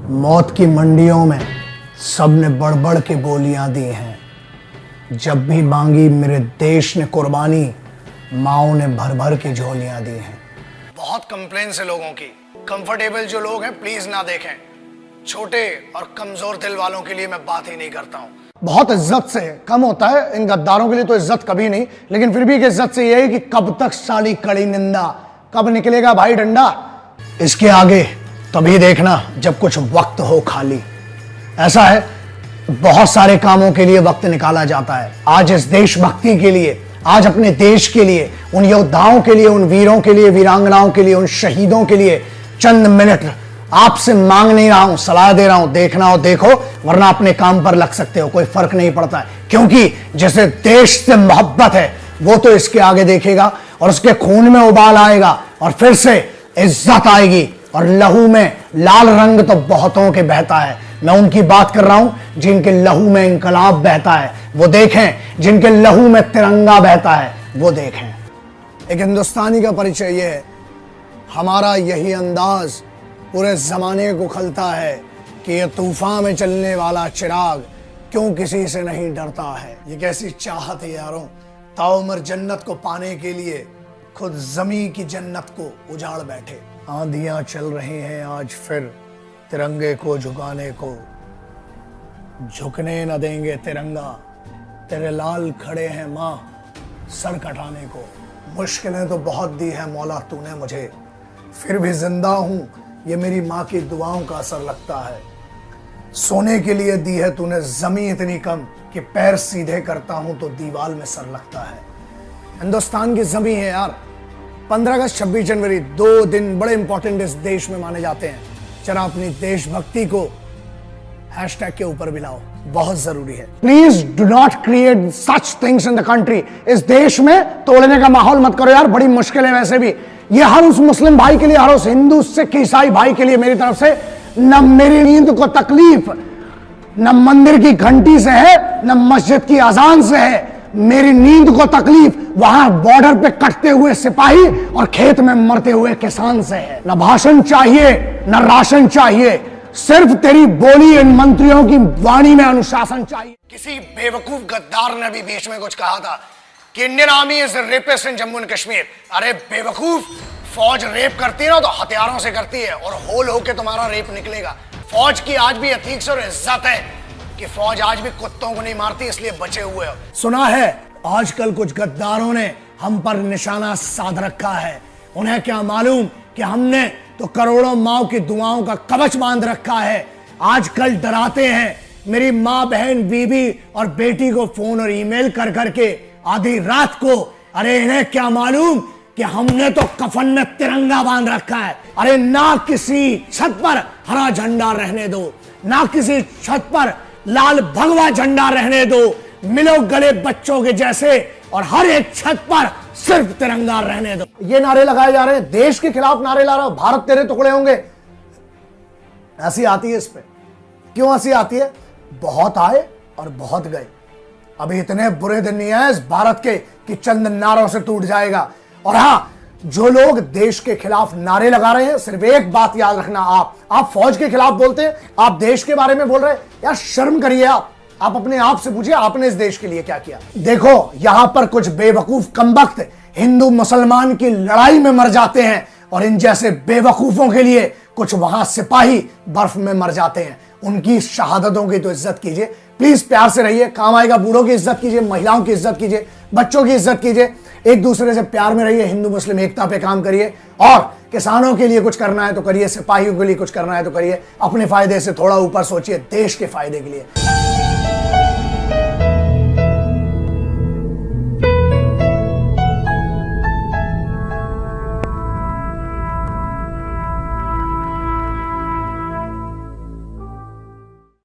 मौत की मंडियों में सबने बढ़ बढ़ के बोलियां दी हैं। जब भी मांगी मेरे देश ने कुर्बानी, माओ ने भर भर के झोलियां दी हैं। बहुत कंप्लेन है लोगों की। कंफर्टेबल जो लोग हैं प्लीज ना देखें। छोटे और कमजोर दिल वालों के लिए मैं बात ही नहीं करता हूं। बहुत इज्जत से कम होता है, इन गद्दारों के लिए तो इज्जत कभी नहीं, लेकिन फिर भी इज्जत से यह है कि कब तक साली कड़ी निंदा, कब निकलेगा भाई डंडा। इसके आगे तभी देखना जब कुछ वक्त हो खाली। ऐसा है, बहुत सारे कामों के लिए वक्त निकाला जाता है। आज इस देशभक्ति के लिए, आज अपने देश के लिए, उन योद्धाओं के लिए, उन वीरों के लिए, वीरांगनाओं के लिए, उन शहीदों के लिए चंद मिनट आपसे मांग नहीं रहा हूं, सलाह दे रहा हूं। देखना हो देखो, वरना अपने काम पर लग सकते हो, कोई फर्क नहीं पड़ता है। क्योंकि जैसे देश से मोहब्बत है वो तो इसके आगे देखेगा और उसके खून में उबाल आएगा और फिर से इज्जत आएगी। और लहू में लाल रंग तो बहुतों के बहता है। मैं उनकी बात कर रहा हूं जिनके लहू में इंकलाब बहता है, वो देखें। जिनके लहू में तिरंगा बहता है वो देखें। एक हिंदुस्तानी का परिचय ये है, हमारा यही अंदाज पूरे जमाने को खलता है कि ये तूफान में चलने वाला चिराग क्यों किसी से नहीं डरता है। ये कैसी चाहत है यारों, ताउमर जन्नत को पाने के लिए खुद जमी की जन्नत को उजाड़ बैठे। आंधियां चल रही हैं आज फिर तिरंगे को झुकाने को, झुकने न देंगे तिरंगा, तेरे लाल खड़े हैं माँ सर कटाने को। मुश्किलें तो बहुत दी है मौला तूने मुझे, फिर भी जिंदा हूं, ये मेरी माँ की दुआओं का असर लगता है। सोने के लिए दी है तूने जमीन इतनी कम कि पैर सीधे करता हूं तो दीवार में सर लगता है। हिंदुस्तान की जमीन है यार। 15 अगस्त 26 जनवरी 2 दिन बड़े इंपॉर्टेंट इस देश में माने जाते हैं। जरा अपनी देशभक्ति को हैशटैग के ऊपर भी लाओ, बहुत जरूरी है। Please do not create such things in the country. इस देश में तोड़ने का माहौल मत करो यार, बड़ी मुश्किल है वैसे भी। ये हर उस मुस्लिम भाई के लिए, हर उस हिंदू सिख ईसाई भाई के लिए मेरी तरफ से, न मेरी नींद को तकलीफ न मंदिर की घंटी से है, न मस्जिद की अजान से है। मेरी नींद को तकलीफ वहां बॉर्डर पे कटते हुए सिपाही और खेत में मरते हुए किसान से है। न भाषण चाहिए न राशन चाहिए, सिर्फ तेरी बोली इन मंत्रियों की वाणी में अनुशासन चाहिए। किसी बेवकूफ गद्दार ने भी बीच में कुछ कहा था कि Indian army is rapist in Jammu and Kashmir. अरे बेवकूफ, फौज रेप करती है ना तो हथियारों से करती है, और होल होके तुम्हारा रेप निकलेगा। फौज की आज भी एथिक्स और इज्जत है कि फौज आज भी कुत्तों को नहीं मारती, इसलिए बचे हुए हो। सुना है आजकल कुछ गद्दारों ने हम पर निशाना साध रखा है। उन्हें क्या मालूम कि हमने तो करोड़ों माओ की दुआओं का कवच बांध रखा है। आजकल डराते हैं मेरी माँ, बहन, बीबी और बेटी को फोन और ईमेल कर करके आधी रात को। अरे इन्हें क्या मालूम कि हमने तो कफन में तिरंगा बांध रखा है। अरे ना किसी छत पर हरा झंडा रहने दो, ना किसी छत पर लाल भगवा झंडा रहने दो। मिलो गले बच्चों के जैसे और हर एक छत पर सिर्फ तिरंगा रहने दो। ये नारे लगाए जा रहे हैं, देश के खिलाफ नारे ला रहा हो, भारत तेरे टुकड़े होंगे। हंसी आती है इस पे। क्यों हंसी आती है? बहुत आए और बहुत गए। अभी इतने बुरे दिन नहीं आए इस भारत के कि चंद नारों से टूट जाएगा। और हाँ, जो लोग देश के खिलाफ नारे लगा रहे हैं, सिर्फ एक बात याद रखना, आप फौज के खिलाफ बोलते हैं, आप देश के बारे में बोल रहे हैं। यार शर्म करिए आप अपने आप से पूछिए, आपने इस देश के लिए क्या किया। देखो यहां पर कुछ बेवकूफ कमबख्त हिंदू मुसलमान की लड़ाई में मर जाते हैं, और इन जैसे बेवकूफों के लिए कुछ वहां सिपाही बर्फ में मर जाते हैं। उनकी शहादतों की तो इज्जत कीजिए, प्लीज प्यार से रहिए। काम आएगा बूढ़ों की इज्जत कीजिए, महिलाओं की इज्जत कीजिए, बच्चों की इज्जत कीजिए। एक दूसरे से प्यार में रहिए, हिंदू मुस्लिम एकता पे काम करिए। और किसानों के लिए कुछ करना है तो करिए, सिपाहियों के लिए कुछ करना है तो करिए। अपने फायदे से थोड़ा ऊपर सोचिए, देश के फायदे के लिए।